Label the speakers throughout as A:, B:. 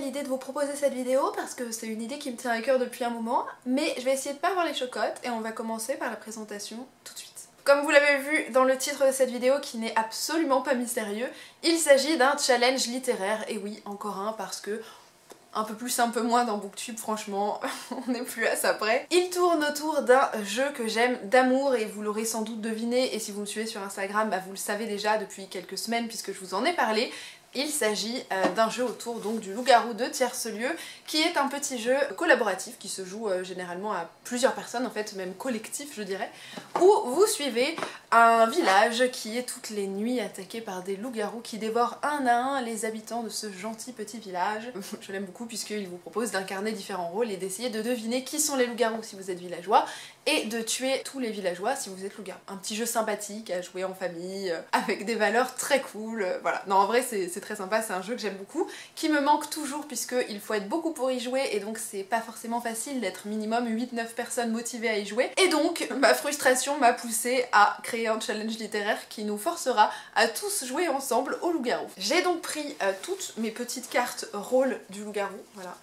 A: l'idée de vous proposer cette vidéo parce que c'est une idée qui me tient à cœur depuis un moment, mais je vais essayer de pas avoir les chocottes et on va commencer par la présentation tout de suite. Comme vous l'avez vu dans le titre de cette vidéo qui n'est absolument pas mystérieux, il s'agit d'un challenge littéraire, et oui, encore un parce que un peu plus, un peu moins dans Booktube, franchement, on n'est plus à ça près. Il tourne autour d'un jeu que j'aime d'amour et vous l'aurez sans doute deviné, et si vous me suivez sur Instagram, bah vous le savez déjà depuis quelques semaines puisque je vous en ai parlé. Il s'agit d'un jeu autour donc du loup-garou de tierce lieu, qui est un petit jeu collaboratif qui se joue généralement à plusieurs personnes, en fait même collectif je dirais, où vous suivez un village qui est toutes les nuits attaqué par des loups-garous qui dévorent un à un les habitants de ce gentil petit village. Je l'aime beaucoup puisqu'il vous propose d'incarner différents rôles et d'essayer de deviner qui sont les loups-garous si vous êtes villageois, et de tuer tous les villageois si vous êtes loup-garou. Un petit jeu sympathique à jouer en famille, avec des valeurs très cool, voilà. Non, en vrai c'est très sympa, c'est un jeu que j'aime beaucoup, qui me manque toujours puisqu'il faut être beaucoup pour y jouer et donc c'est pas forcément facile d'être minimum 8-9 personnes motivées à y jouer. Et donc ma frustration m'a poussée à créer un challenge littéraire qui nous forcera à tous jouer ensemble au loup-garou. J'ai donc pris toutes mes petites cartes rôle du loup-garou, voilà.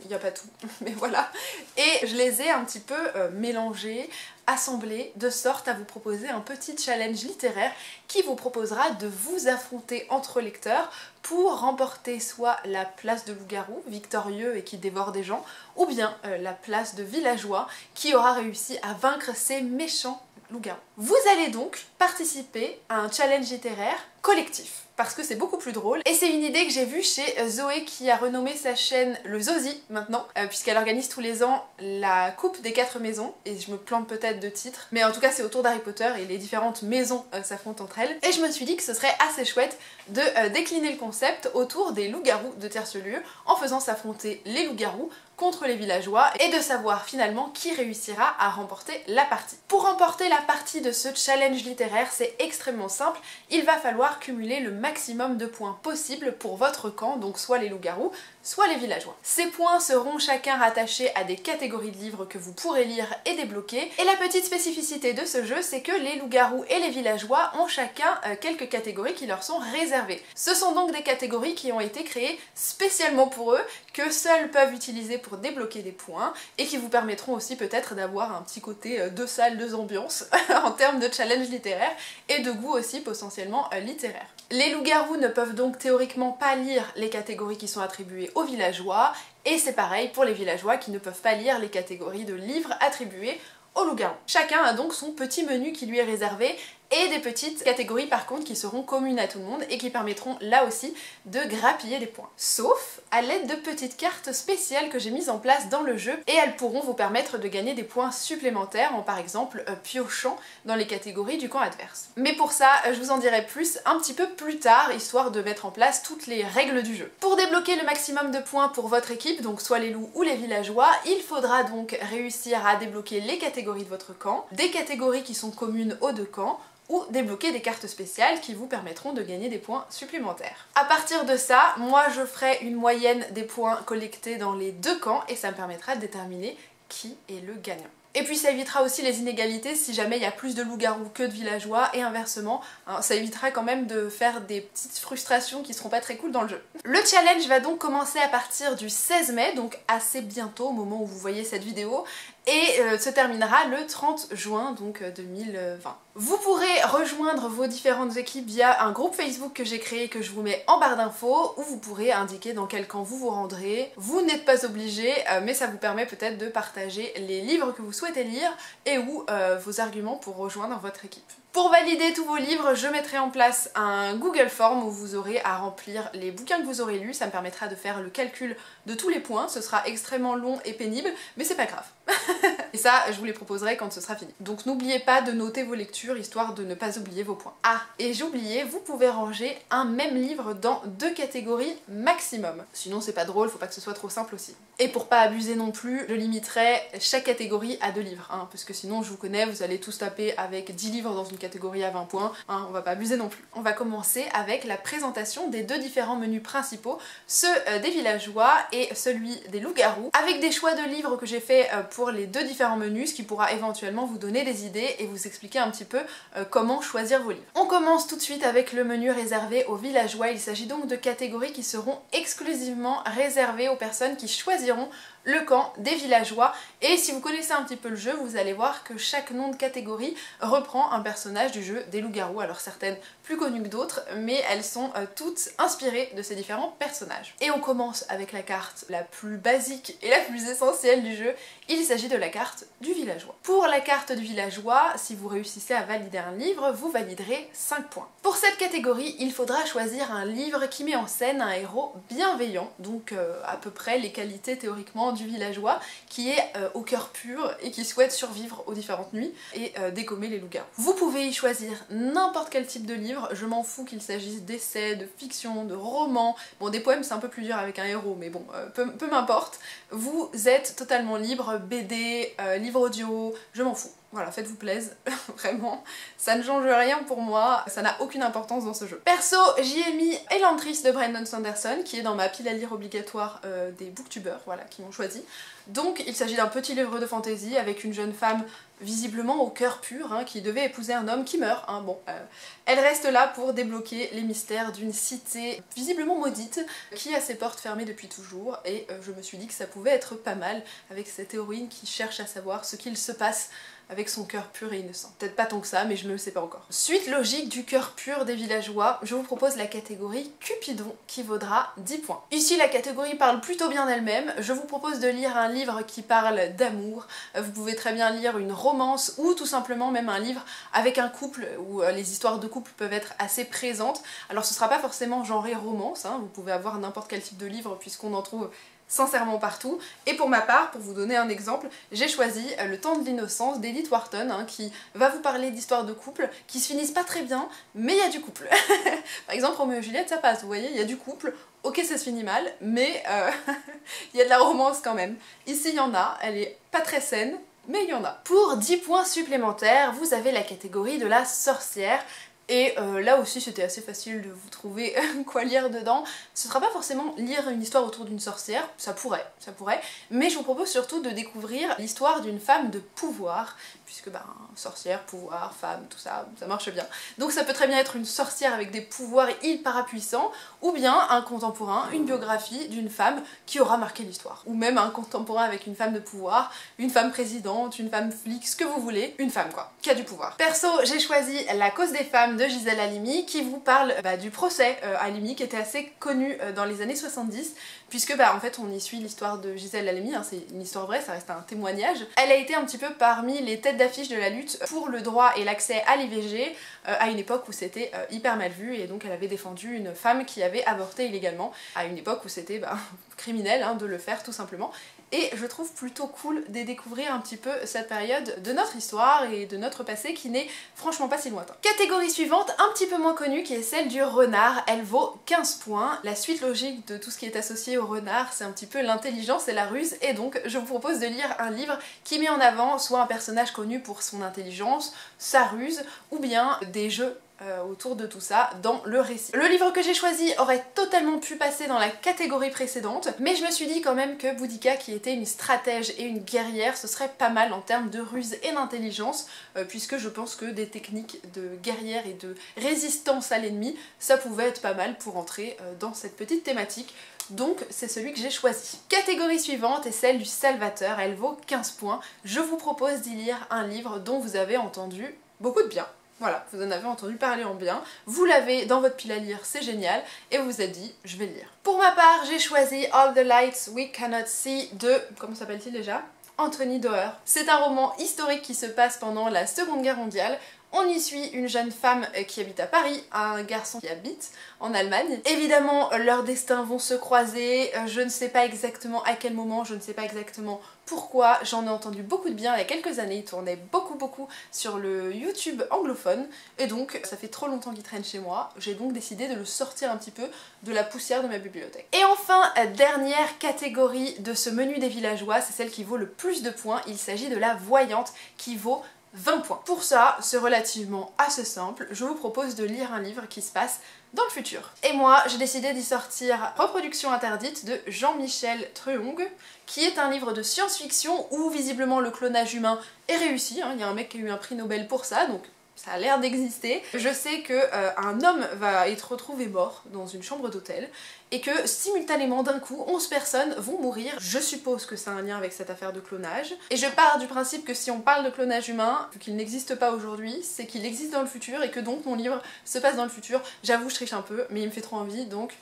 A: Il n'y a pas tout, mais voilà. Et je les ai un petit peu mélangées, assemblées, de sorte à vous proposer un petit challenge littéraire qui vous proposera de vous affronter entre lecteurs pour remporter soit la place de loup-garou, victorieux et qui dévore des gens, ou bien la place de villageois qui aura réussi à vaincre ces méchants loup-garou. Vous allez donc participer à un challenge littéraire collectif, parce que c'est beaucoup plus drôle, et c'est une idée que j'ai vue chez Zoé qui a renommé sa chaîne le Zozi maintenant, puisqu'elle organise tous les ans la coupe des 4 maisons, et je me plante peut-être de titre, mais en tout cas c'est autour d'Harry Potter et les différentes maisons s'affrontent entre elles, et je me suis dit que ce serait assez chouette de décliner le concept autour des loups-garous de tierce lieu, en faisant s'affronter les loups-garous contre les villageois, et de savoir finalement qui réussira à remporter la partie. Pour remporter la partie de ce challenge littéraire, c'est extrêmement simple, il va falloir cumuler le maximum de points possible pour votre camp, donc soit les loups-garous, soit les villageois. Ces points seront chacun rattachés à des catégories de livres que vous pourrez lire et débloquer, et la petite spécificité de ce jeu, c'est que les loups-garous et les villageois ont chacun quelques catégories qui leur sont réservées. Ce sont donc des catégories qui ont été créées spécialement pour eux, que seuls peuvent utiliser pour débloquer des points, et qui vous permettront aussi peut-être d'avoir un petit côté deux salles, deux ambiances en termes de challenge littéraire, et de goût aussi potentiellement littéraire. Les loups-garous ne peuvent donc théoriquement pas lire les catégories qui sont attribuées aux villageois, et c'est pareil pour les villageois qui ne peuvent pas lire les catégories de livres attribués aux loups-garous. Chacun a donc son petit menu qui lui est réservé, et des petites catégories par contre qui seront communes à tout le monde et qui permettront là aussi de grappiller des points. Sauf à l'aide de petites cartes spéciales que j'ai mises en place dans le jeu, et elles pourront vous permettre de gagner des points supplémentaires en par exemple piochant dans les catégories du camp adverse. Mais pour ça, je vous en dirai plus un petit peu plus tard, histoire de mettre en place toutes les règles du jeu. Pour débloquer le maximum de points pour votre équipe, donc soit les loups ou les villageois, il faudra donc réussir à débloquer les catégories de votre camp, des catégories qui sont communes aux deux camps, ou débloquer des cartes spéciales qui vous permettront de gagner des points supplémentaires. À partir de ça, moi je ferai une moyenne des points collectés dans les deux camps et ça me permettra de déterminer qui est le gagnant. Et puis ça évitera aussi les inégalités si jamais il y a plus de loups-garous que de villageois, et inversement, hein, ça évitera quand même de faire des petites frustrations qui seront pas très cool dans le jeu. Le challenge va donc commencer à partir du 16 mai, donc assez bientôt au moment où vous voyez cette vidéo, et se terminera le 30 juin donc 2020. Vous pourrez rejoindre vos différentes équipes via un groupe Facebook que j'ai créé, que je vous mets en barre d'infos, où vous pourrez indiquer dans quel camp vous vous rendrez. Vous n'êtes pas obligé, mais ça vous permet peut-être de partager les livres que vous souhaitez lire et ou vos arguments pour rejoindre votre équipe. Pour valider tous vos livres, je mettrai en place un Google Form où vous aurez à remplir les bouquins que vous aurez lus. Ça me permettra de faire le calcul de tous les points. Ce sera extrêmement long et pénible, mais c'est pas grave. Et ça, je vous les proposerai quand ce sera fini. Donc n'oubliez pas de noter vos lectures, histoire de ne pas oublier vos points. Ah, et j'ai oublié, vous pouvez ranger un même livre dans 2 catégories maximum. Sinon c'est pas drôle, faut pas que ce soit trop simple aussi. Et pour pas abuser non plus, je limiterai chaque catégorie à 2 livres, hein, parce que sinon je vous connais, vous allez tous taper avec 10 livres dans une catégorie à 20 points, hein, on va pas abuser non plus. On va commencer avec la présentation des 2 différents menus principaux, ceux des villageois et celui des loups-garous, avec des choix de livres que j'ai fait pour les 2 différents différents menus, ce qui pourra éventuellement vous donner des idées et vous expliquer un petit peu comment choisir vos livres. On commence tout de suite avec le menu réservé aux villageois. Il s'agit donc de catégories qui seront exclusivement réservées aux personnes qui choisiront le camp des villageois, et si vous connaissez un petit peu le jeu, vous allez voir que chaque nom de catégorie reprend un personnage du jeu des loups-garous, alors certaines plus connues que d'autres, mais elles sont toutes inspirées de ces différents personnages. Et on commence avec la carte la plus basique et la plus essentielle du jeu, il s'agit de la carte du villageois. Pour la carte du villageois, si vous réussissez à valider un livre, vous validerez 5 points. Pour cette catégorie, il faudra choisir un livre qui met en scène un héros bienveillant, donc à peu près les qualités théoriquement du villageois, qui est au cœur pur et qui souhaite survivre aux différentes nuits et dégommer les loups-garous. Vous pouvez y choisir n'importe quel type de livre, je m'en fous qu'il s'agisse d'essais, de fiction, de romans, bon des poèmes c'est un peu plus dur avec un héros mais bon, peu m'importe, vous êtes totalement libre, BD, livre audio, je m'en fous. Voilà, faites-vous plaisir, vraiment, ça ne change rien pour moi, ça n'a aucune importance dans ce jeu. Perso, j'y ai mis Elantris de Brandon Sanderson, qui est dans ma pile à lire obligatoire des booktubeurs, voilà, qui m'ont choisi. Donc il s'agit d'un petit livre de fantasy avec une jeune femme visiblement au cœur pur, hein, qui devait épouser un homme qui meurt, hein, bon. Elle reste là pour débloquer les mystères d'une cité visiblement maudite, qui a ses portes fermées depuis toujours, et je me suis dit que ça pouvait être pas mal avec cette héroïne qui cherche à savoir ce qu'il se passe avec son cœur pur et innocent. Peut-être pas tant que ça, mais je ne le sais pas encore. Suite logique du cœur pur des villageois, je vous propose la catégorie Cupidon, qui vaudra 10 points. Ici, la catégorie parle plutôt bien d'elle-même. Je vous propose de lire un livre qui parle d'amour. Vous pouvez très bien lire une romance, ou tout simplement même un livre avec un couple, où les histoires de couple peuvent être assez présentes. Alors ce sera pas forcément genré romance, hein. Vous pouvez avoir n'importe quel type de livre, puisqu'on en trouve sincèrement partout. Et pour ma part, pour vous donner un exemple, j'ai choisi Le temps de l'innocence d'Edith Wharton, hein, qui va vous parler d'histoires de couple qui se finissent pas très bien, mais il y a du couple. Par exemple, Roméo et Juliette, ça passe, vous voyez, il y a du couple, ok ça se finit mal, mais il y a de la romance quand même. Ici il y en a, elle est pas très saine, mais il y en a. Pour 10 points supplémentaires, vous avez la catégorie de la sorcière. Et là aussi c'était assez facile de vous trouver quoi lire dedans. Ce sera pas forcément lire une histoire autour d'une sorcière, ça pourrait, mais je vous propose surtout de découvrir l'histoire d'une femme de pouvoir, puisque ben, sorcière, pouvoir, femme, tout ça, ça marche bien. Donc ça peut très bien être une sorcière avec des pouvoirs hyper puissants, ou bien un contemporain, une biographie d'une femme qui aura marqué l'histoire. Ou même un contemporain avec une femme de pouvoir, une femme présidente, une femme flic, ce que vous voulez, une femme quoi, qui a du pouvoir. Perso, j'ai choisi La cause des femmes de Gisèle Halimi, qui vous parle du procès Halimi, qui était assez connu dans les années 70, puisque en fait on y suit l'histoire de Gisèle Halimi, hein, c'est une histoire vraie, ça reste un témoignage. Elle a été un petit peu parmi les têtes d'affiche de la lutte pour le droit et l'accès à l'IVG, à une époque où c'était hyper mal vu, et donc elle avait défendu une femme qui avait avorté illégalement, à une époque où c'était criminel hein, de le faire tout simplement. Et je trouve plutôt cool de découvrir un petit peu cette période de notre histoire et de notre passé qui n'est franchement pas si lointain. Catégorie suivante, un petit peu moins connue, qui est celle du renard. Elle vaut 15 points. La suite logique de tout ce qui est associé au renard, c'est un petit peu l'intelligence et la ruse, et donc je vous propose de lire un livre qui met en avant soit un personnage connu pour son intelligence, sa ruse, ou bien des jeux autour de tout ça dans le récit. Le livre que j'ai choisi aurait totalement pu passer dans la catégorie précédente, mais je me suis dit quand même que Boudica, qui était une stratège et une guerrière, ce serait pas mal en termes de ruse et d'intelligence, puisque je pense que des techniques de guerrière et de résistance à l'ennemi, ça pouvait être pas mal pour entrer dans cette petite thématique. Donc c'est celui que j'ai choisi. Catégorie suivante est celle du Salvateur, elle vaut 15 points. Je vous propose d'y lire un livre dont vous avez entendu beaucoup de bien. Voilà, vous en avez entendu parler en bien, vous l'avez dans votre pile à lire, c'est génial, et vous vous êtes dit, je vais le lire. Pour ma part, j'ai choisi All the Lights We Cannot See de, comment s'appelle-t-il déjà ? Anthony Doerr. C'est un roman historique qui se passe pendant la Seconde Guerre mondiale. On y suit une jeune femme qui habite à Paris, un garçon qui habite en Allemagne. Évidemment, leurs destins vont se croiser, je ne sais pas exactement à quel moment, je ne sais pas exactement pourquoi. J'en ai entendu beaucoup de bien il y a quelques années, il tournait beaucoup sur le YouTube anglophone, et donc ça fait trop longtemps qu'il traîne chez moi, j'ai donc décidé de le sortir un petit peu de la poussière de ma bibliothèque. Et enfin, dernière catégorie de ce menu des villageois, c'est celle qui vaut le plus de points, il s'agit de la voyante qui vaut 20 points. Pour ça, c'est relativement assez simple, je vous propose de lire un livre qui se passe dans le futur. Et moi, j'ai décidé d'y sortir Reproduction interdite de Jean-Michel Truong, qui est un livre de science-fiction où visiblement le clonage humain est réussi, hein. Il y a un mec qui a eu un prix Nobel pour ça, donc ça a l'air d'exister. Je sais qu'un homme va être retrouvé mort dans une chambre d'hôtel et que simultanément d'un coup 11 personnes vont mourir. Je suppose que ça a un lien avec cette affaire de clonage. Et je pars du principe que si on parle de clonage humain, vu qu'il n'existe pas aujourd'hui, c'est qu'il existe dans le futur et que donc mon livre se passe dans le futur. J'avoue, je triche un peu, mais il me fait trop envie, donc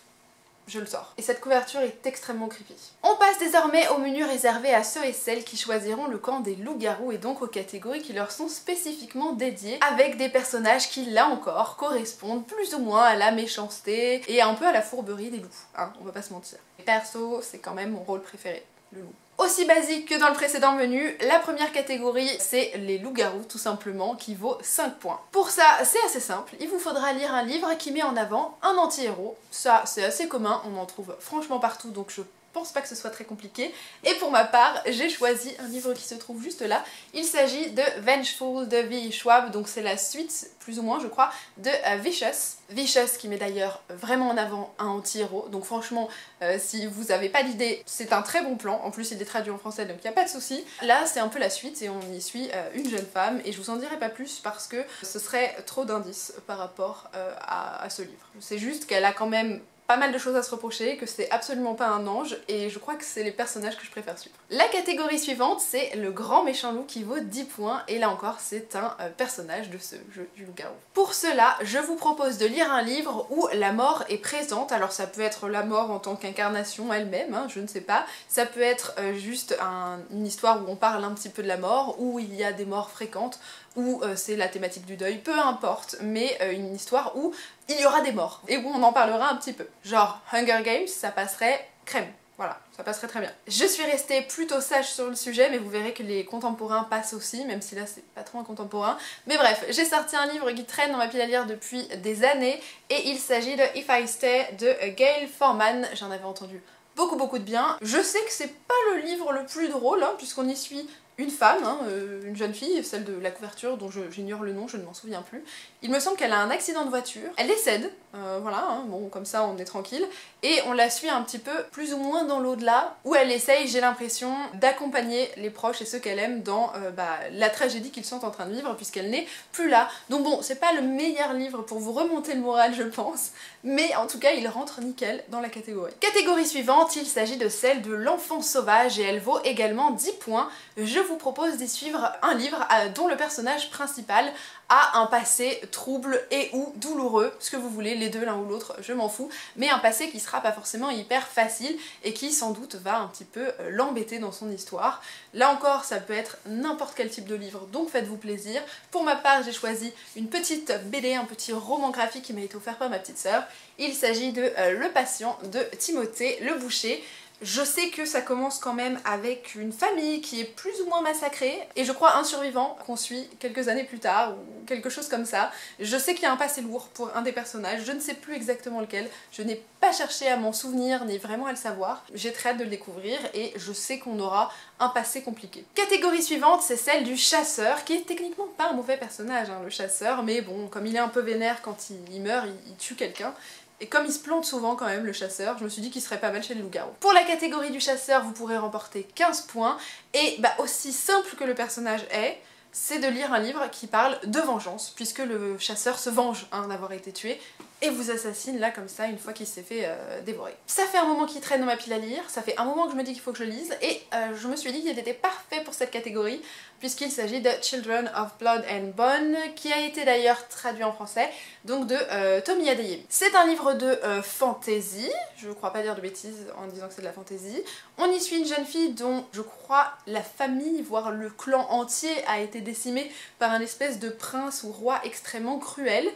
A: je le sors. Et cette couverture est extrêmement creepy. On passe désormais au menu réservé à ceux et celles qui choisiront le camp des loups-garous et donc aux catégories qui leur sont spécifiquement dédiées, avec des personnages qui, là encore, correspondent plus ou moins à la méchanceté et un peu à la fourberie des loups, hein, on va pas se mentir. Perso, c'est quand même mon rôle préféré, le loup. Aussi basique que dans le précédent menu, la première catégorie c'est les loups-garous tout simplement qui vaut 5 points. Pour ça c'est assez simple, il vous faudra lire un livre qui met en avant un anti-héros. Ça c'est assez commun, on en trouve franchement partout donc je pense pas que ce soit très compliqué. Et pour ma part, j'ai choisi un livre qui se trouve juste là. Il s'agit de Vengeful de V. Schwab, donc c'est la suite, plus ou moins je crois, de Vicious. Vicious qui met d'ailleurs vraiment en avant un anti-héros, donc franchement, si vous avez pas l'idée, c'est un très bon plan. En plus il est traduit en français donc il n'y a pas de souci. Là c'est un peu la suite et on y suit une jeune femme et je vous en dirai pas plus parce que ce serait trop d'indices par rapport à ce livre. C'est juste qu'elle a quand même pas mal de choses à se reprocher, que c'est absolument pas un ange, et je crois que c'est les personnages que je préfère suivre. La catégorie suivante, c'est le grand méchant loup qui vaut 10 points, et là encore, c'est un personnage de ce jeu du loup-garou. Pour cela, je vous propose de lire un livre où la mort est présente, alors ça peut être la mort en tant qu'incarnation elle-même, hein, je ne sais pas, ça peut être juste une histoire où on parle un petit peu de la mort, où il y a des morts fréquentes, où c'est la thématique du deuil, peu importe, mais une histoire où il y aura des morts, et où on en parlera un petit peu. Genre Hunger Games, ça passerait crème. Voilà, ça passerait très bien. Je suis restée plutôt sage sur le sujet, mais vous verrez que les contemporains passent aussi, même si là c'est pas trop un contemporain. Mais bref, j'ai sorti un livre qui traîne dans ma pile à lire depuis des années, et il s'agit de If I Stay de Gail Forman. J'en avais entendu beaucoup de bien. Je sais que c'est pas le livre le plus drôle, hein, puisqu'on y suit une femme, hein, une jeune fille, celle de la couverture dont j'ignore le nom, je ne m'en souviens plus. Il me semble qu'elle a un accident de voiture, elle décède, voilà, hein, bon comme ça on est tranquille, et on la suit un petit peu plus ou moins dans l'au-delà, où elle essaye, j'ai l'impression, d'accompagner les proches et ceux qu'elle aime dans la tragédie qu'ils sont en train de vivre, puisqu'elle n'est plus là. Donc bon, c'est pas le meilleur livre pour vous remonter le moral je pense, mais en tout cas il rentre nickel dans la catégorie. Catégorie suivante, il s'agit de celle de l'enfant sauvage, et elle vaut également 10 points. Je vous propose d'y suivre un livre dont le personnage principal a un passé trouble et ou douloureux, ce que vous voulez, les deux, l'un ou l'autre, je m'en fous, mais un passé qui sera pas forcément hyper facile et qui sans doute va un petit peu l'embêter dans son histoire. Là encore, ça peut être n'importe quel type de livre, donc faites-vous plaisir. Pour ma part, j'ai choisi une petite BD, un petit roman graphique qui m'a été offert par ma petite sœur. Il s'agit de Le Patient de Timothée Le Boucher. Je sais que ça commence quand même avec une famille qui est plus ou moins massacrée, et je crois un survivant qu'on suit quelques années plus tard, ou quelque chose comme ça. Je sais qu'il y a un passé lourd pour un des personnages, je ne sais plus exactement lequel, je n'ai pas cherché à m'en souvenir, ni vraiment à le savoir. J'ai très hâte de le découvrir, et je sais qu'on aura un passé compliqué. Catégorie suivante, c'est celle du chasseur, qui est techniquement pas un mauvais personnage, hein, le chasseur, mais bon, comme il est un peu vénère quand il meurt, il tue quelqu'un. Et comme il se plante souvent quand même le chasseur, je me suis dit qu'il serait pas mal chez les loups-garous. Pour la catégorie du chasseur, vous pourrez remporter 15 points, et aussi simple que le personnage est, c'est de lire un livre qui parle de vengeance, puisque le chasseur se venge d'avoir été tué, et vous assassine là comme ça une fois qu'il s'est fait dévorer. Ça fait un moment qu'il traîne dans ma pile à lire, ça fait un moment que je me dis qu'il faut que je le lise, et je me suis dit qu'il était parfait pour cette catégorie, puisqu'il s'agit de Children of Blood and Bone, qui a été d'ailleurs traduit en français, donc de Tomie Adeyemi. C'est un livre de fantasy, je crois pas dire de bêtises en disant que c'est de la fantasy. On y suit une jeune fille dont, je crois, la famille, voire le clan entier a été décimé par un espèce de prince ou roi extrêmement cruel.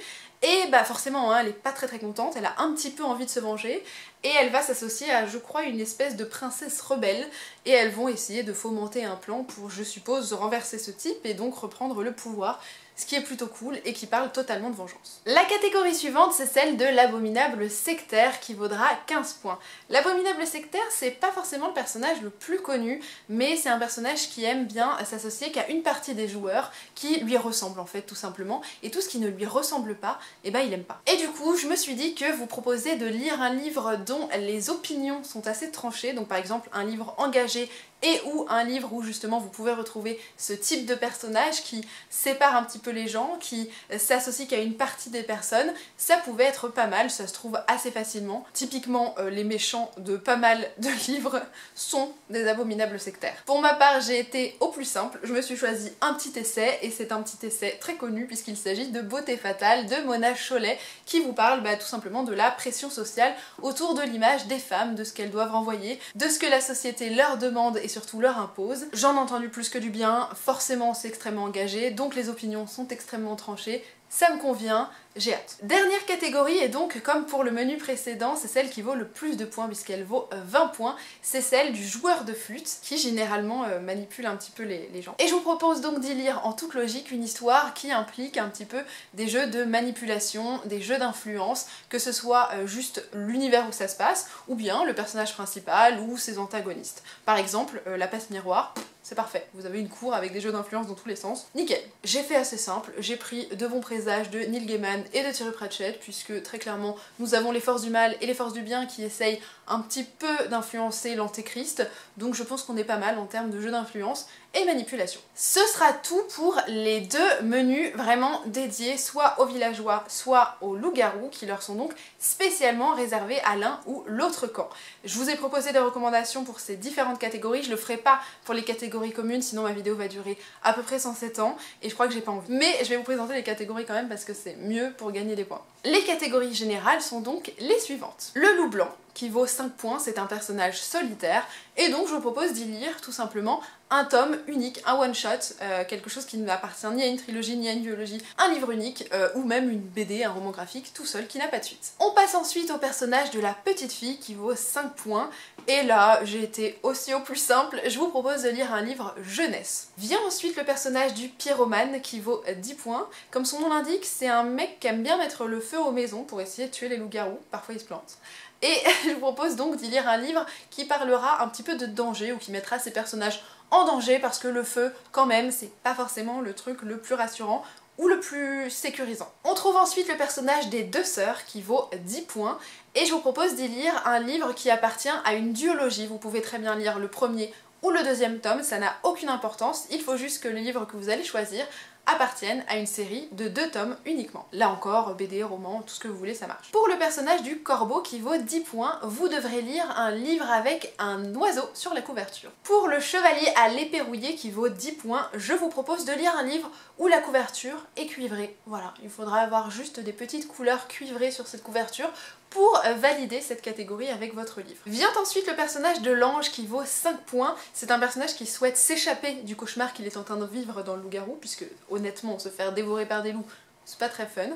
A: Et forcément, hein, elle est pas très contente, elle a un petit peu envie de se venger. et elle va s'associer à, je crois, une espèce de princesse rebelle, et elles vont essayer de fomenter un plan pour, je suppose, renverser ce type et donc reprendre le pouvoir, ce qui est plutôt cool et qui parle totalement de vengeance. La catégorie suivante, c'est celle de l'abominable sectaire qui vaudra 15 points. L'abominable sectaire, c'est pas forcément le personnage le plus connu, mais c'est un personnage qui aime bien s'associer qu'à une partie des joueurs qui lui ressemble en fait tout simplement, et tout ce qui ne lui ressemble pas, eh ben il aime pas. Et du coup, je me suis dit que vous proposez de lire un livre dont les opinions sont assez tranchées, donc par exemple un livre engagé et ou un livre où justement vous pouvez retrouver ce type de personnage qui sépare un petit peu les gens, qui s'associe qu'à une partie des personnes, ça pouvait être pas mal, ça se trouve assez facilement. Typiquement, les méchants de pas mal de livres sont des abominables sectaires. Pour ma part, j'ai été au plus simple, je me suis choisi un petit essai, et c'est un petit essai très connu puisqu'il s'agit de Beauté fatale de Mona Chollet, qui vous parle tout simplement de la pression sociale autour de l'image des femmes, de ce qu'elles doivent renvoyer, de ce que la société leur demande et surtout leur impose. J'en ai entendu plus que du bien, forcément c'est extrêmement engagé, donc les opinions sont extrêmement tranchées, ça me convient, j'ai hâte. Dernière catégorie, et donc comme pour le menu précédent, c'est celle qui vaut le plus de points puisqu'elle vaut 20 points, c'est celle du joueur de flûte qui généralement manipule un petit peu les gens. Et je vous propose donc d'y lire en toute logique une histoire qui implique un petit peu des jeux de manipulation, des jeux d'influence, que ce soit juste l'univers où ça se passe, ou bien le personnage principal ou ses antagonistes. Par exemple, la passe miroir, c'est parfait, vous avez une cour avec des jeux d'influence dans tous les sens, nickel. J'ai fait assez simple, j'ai pris De bons présages de Neil Gaiman et de Terry Pratchett, puisque très clairement nous avons les forces du mal et les forces du bien qui essayent un petit peu d'influencer l'antéchrist, donc je pense qu'on est pas mal en termes de jeux d'influence et manipulation. Ce sera tout pour les deux menus vraiment dédiés soit aux villageois, soit aux loups-garous, qui leur sont donc spécialement réservés à l'un ou l'autre camp. Je vous ai proposé des recommandations pour ces différentes catégories, je le ferai pas pour les catégories communes, sinon ma vidéo va durer à peu près 107 ans, et je crois que j'ai pas envie. Mais je vais vous présenter les catégories quand même parce que c'est mieux pour gagner des points. Les catégories générales sont donc les suivantes. Le loup blanc, qui vaut 5 points, c'est un personnage solitaire, et donc je vous propose d'y lire tout simplement un tome unique, un one-shot, quelque chose qui n'appartient ni à une trilogie ni à une duologie, un livre unique, ou même une BD, un roman graphique tout seul qui n'a pas de suite. On passe ensuite au personnage de la petite fille qui vaut 5 points, et là j'ai été aussi au plus simple, je vous propose de lire un livre jeunesse. Vient ensuite le personnage du pyromane qui vaut 10 points, comme son nom l'indique, c'est un mec qui aime bien mettre le feu aux maisons pour essayer de tuer les loups-garous, parfois il se plante. Et je vous propose donc d'y lire un livre qui parlera un petit peu de danger ou qui mettra ces personnages en danger parce que le feu, quand même, c'est pas forcément le truc le plus rassurant ou le plus sécurisant. On trouve ensuite le personnage des deux sœurs qui vaut 10 points et je vous propose d'y lire un livre qui appartient à une duologie. Vous pouvez très bien lire le premier ou le deuxième tome, ça n'a aucune importance, il faut juste que le livre que vous allez choisir appartiennent à une série de 2 tomes uniquement. Là encore, BD, roman, tout ce que vous voulez, ça marche. Pour le personnage du corbeau qui vaut 10 points, vous devrez lire un livre avec un oiseau sur la couverture. Pour le chevalier à l'épée rouillée qui vaut 10 points, je vous propose de lire un livre où la couverture est cuivrée. Voilà, il faudra avoir juste des petites couleurs cuivrées sur cette couverture pour valider cette catégorie avec votre livre. Vient ensuite le personnage de l'ange qui vaut 5 points. C'est un personnage qui souhaite s'échapper du cauchemar qu'il est en train de vivre dans le loup-garou, puisque honnêtement se faire dévorer par des loups, c'est pas très fun.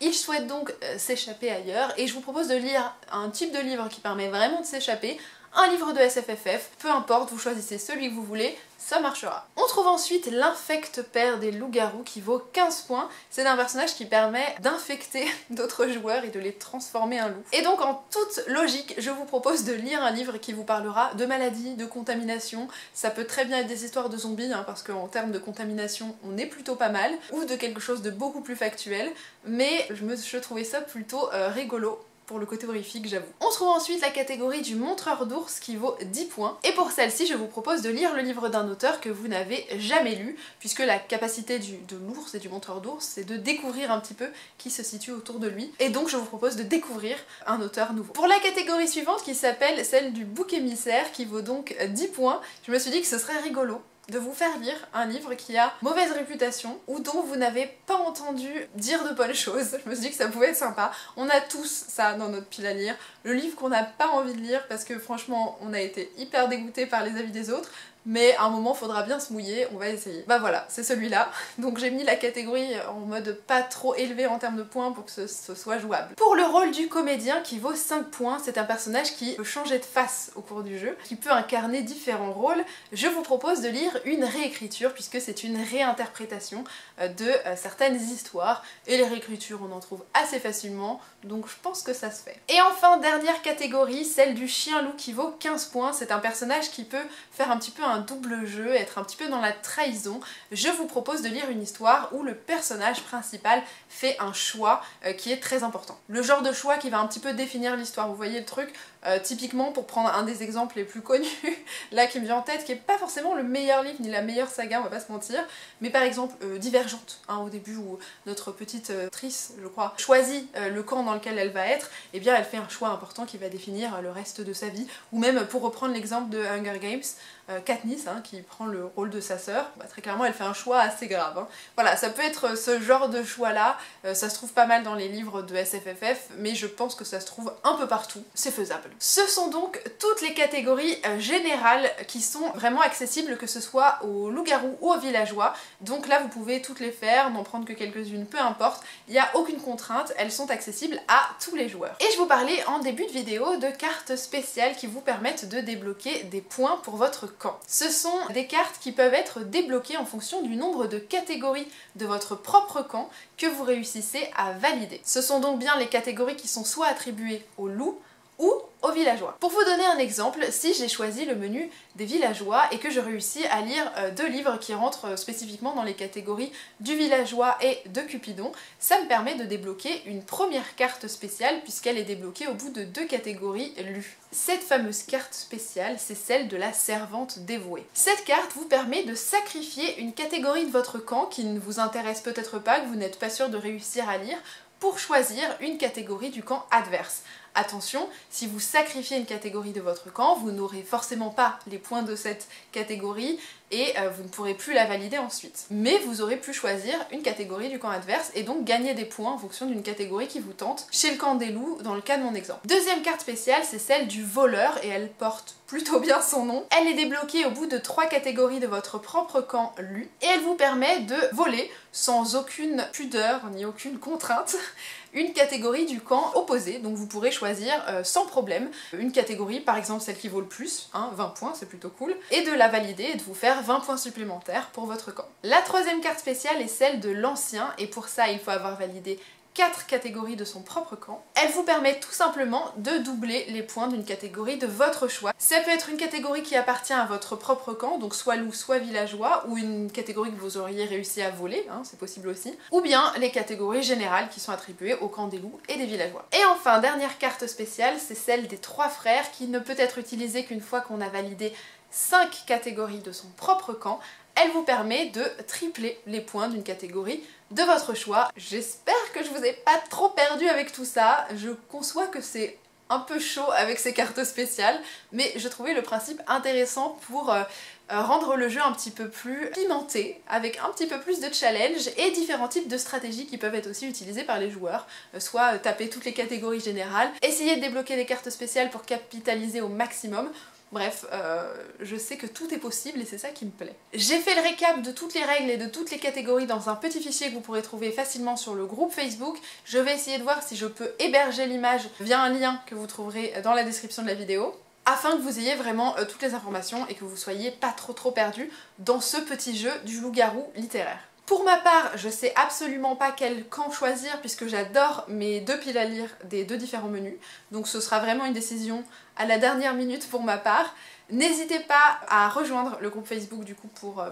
A: Il souhaite donc s'échapper ailleurs et je vous propose de lire un type de livre qui permet vraiment de s'échapper, un livre de SFFF, peu importe, vous choisissez celui que vous voulez, ça marchera. On trouve ensuite l'infecte père des loups-garous qui vaut 15 points. C'est un personnage qui permet d'infecter d'autres joueurs et de les transformer en loup. Et donc en toute logique, je vous propose de lire un livre qui vous parlera de maladies, de contamination. Ça peut très bien être des histoires de zombies, hein, parce qu'en termes de contamination, on est plutôt pas mal, ou de quelque chose de beaucoup plus factuel, mais je trouvais ça plutôt rigolo. Pour le côté horrifique, j'avoue. On trouve ensuite la catégorie du montreur d'ours qui vaut 10 points. Et pour celle-ci, je vous propose de lire le livre d'un auteur que vous n'avez jamais lu, puisque la capacité de l'ours et du montreur d'ours, c'est de découvrir un petit peu qui se situe autour de lui. Et donc je vous propose de découvrir un auteur nouveau. Pour la catégorie suivante, qui s'appelle celle du bouc émissaire, qui vaut donc 10 points, je me suis dit que ce serait rigolo de vous faire lire un livre qui a mauvaise réputation ou dont vous n'avez pas entendu dire de bonnes choses. Je me suis dit que ça pouvait être sympa. On a tous ça dans notre pile à lire. Le livre qu'on n'a pas envie de lire parce que franchement on a été hyper dégoûtés par les avis des autres, mais à un moment faudra bien se mouiller, on va essayer. Bah voilà, c'est celui-là. Donc j'ai mis la catégorie en mode pas trop élevé en termes de points pour que ce soit jouable. Pour le rôle du comédien qui vaut 5 points, c'est un personnage qui peut changer de face au cours du jeu, qui peut incarner différents rôles. Je vous propose de lire une réécriture puisque c'est une réinterprétation de certaines histoires, et les réécritures on en trouve assez facilement, donc je pense que ça se fait. Et enfin, dernière catégorie, celle du chien-loup qui vaut 15 points. C'est un personnage qui peut faire un petit peu un double jeu, être un petit peu dans la trahison. Je vous propose de lire une histoire où le personnage principal fait un choix qui est très important. Le genre de choix qui va un petit peu définir l'histoire, vous voyez le truc. Typiquement, pour prendre un des exemples les plus connus, là qui me vient en tête, qui est pas forcément le meilleur livre ni la meilleure saga, on va pas se mentir, mais par exemple Divergente, hein, au début où notre petite Triss, je crois, choisit le camp dans lequel elle va être, et bien elle fait un choix important qui va définir le reste de sa vie. Ou même pour reprendre l'exemple de Hunger Games, Katniss, hein, qui prend le rôle de sa sœur, bah, très clairement elle fait un choix assez grave. Hein. Voilà, ça peut être ce genre de choix là, ça se trouve pas mal dans les livres de SFFF, mais je pense que ça se trouve un peu partout, c'est faisable. Ce sont donc toutes les catégories générales qui sont vraiment accessibles, que ce soit aux loups-garous ou aux villageois, donc là vous pouvez toutes les faire, n'en prendre que quelques-unes, peu importe, il n'y a aucune contrainte, elles sont accessibles à tous les joueurs. Et je vous parlais en début de vidéo de cartes spéciales qui vous permettent de débloquer des points pour votre camp. Ce sont des cartes qui peuvent être débloquées en fonction du nombre de catégories de votre propre camp que vous réussissez à valider. Ce sont donc bien les catégories qui sont soit attribuées aux loups ou aux villageois. Pour vous donner un exemple, si j'ai choisi le menu des villageois et que je réussis à lire 2 livres qui rentrent spécifiquement dans les catégories du villageois et de Cupidon, ça me permet de débloquer une première carte spéciale puisqu'elle est débloquée au bout de 2 catégories lues. Cette fameuse carte spéciale, c'est celle de la servante dévouée. Cette carte vous permet de sacrifier une catégorie de votre camp qui ne vous intéresse peut-être pas, que vous n'êtes pas sûr de réussir à lire, pour choisir une catégorie du camp adverse. Attention, si vous sacrifiez une catégorie de votre camp, vous n'aurez forcément pas les points de cette catégorie et vous ne pourrez plus la valider ensuite. Mais vous aurez pu choisir une catégorie du camp adverse et donc gagner des points en fonction d'une catégorie qui vous tente, chez le camp des loups dans le cas de mon exemple. Deuxième carte spéciale, c'est celle du voleur et elle porte plutôt bien son nom. Elle est débloquée au bout de 3 catégories de votre propre camp lu et elle vous permet de voler sans aucune pudeur ni aucune contrainte une catégorie du camp opposé, donc vous pourrez choisir sans problème une catégorie, par exemple celle qui vaut le plus, hein, 20 points, c'est plutôt cool, et de la valider et de vous faire 20 points supplémentaires pour votre camp. La troisième carte spéciale est celle de l'ancien, et pour ça il faut avoir validé 4 catégories de son propre camp. Elle vous permet tout simplement de doubler les points d'une catégorie de votre choix. Ça peut être une catégorie qui appartient à votre propre camp, donc soit loup, soit villageois, ou une catégorie que vous auriez réussi à voler, hein, c'est possible aussi, ou bien les catégories générales qui sont attribuées au camp des loups et des villageois. Et enfin, dernière carte spéciale, c'est celle des 3 frères qui ne peut être utilisée qu'une fois qu'on a validé 5 catégories de son propre camp. Elle vous permet de tripler les points d'une catégorie de votre choix. J'espère que je vous ai pas trop perdu avec tout ça. Je conçois que c'est un peu chaud avec ces cartes spéciales, mais je trouvais le principe intéressant pour rendre le jeu un petit peu plus pimenté, avec un petit peu plus de challenge et différents types de stratégies qui peuvent être aussi utilisées par les joueurs, soit taper toutes les catégories générales, essayer de débloquer des cartes spéciales pour capitaliser au maximum. Bref, je sais que tout est possible et c'est ça qui me plaît. J'ai fait le récap de toutes les règles et de toutes les catégories dans un petit fichier que vous pourrez trouver facilement sur le groupe Facebook. Je vais essayer de voir si je peux héberger l'image via un lien que vous trouverez dans la description de la vidéo, afin que vous ayez vraiment toutes les informations et que vous soyez pas trop perdus dans ce petit jeu du loup-garou littéraire. Pour ma part, je sais absolument pas quel camp choisir puisque j'adore mes 2 piles à lire des 2 différents menus, donc ce sera vraiment une décision à la dernière minute pour ma part. N'hésitez pas à rejoindre le groupe Facebook du coup pour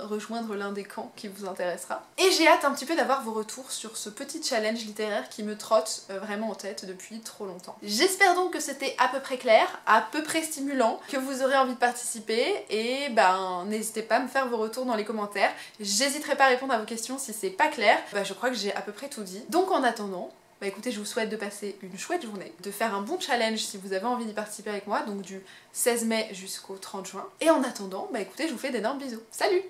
A: rejoindre l'un des camps qui vous intéressera. Et j'ai hâte un petit peu d'avoir vos retours sur ce petit challenge littéraire qui me trotte vraiment en tête depuis trop longtemps. J'espère donc que c'était à peu près clair, à peu près stimulant, que vous aurez envie de participer et n'hésitez pas à me faire vos retours dans les commentaires. J'hésiterai pas à répondre à vos questions si c'est pas clair. Je crois que j'ai à peu près tout dit. Donc en attendant, écoutez, je vous souhaite de passer une chouette journée, de faire un bon challenge si vous avez envie d'y participer avec moi, donc du 16 mai jusqu'au 30 juin. Et en attendant, écoutez, je vous fais d'énormes bisous. Salut!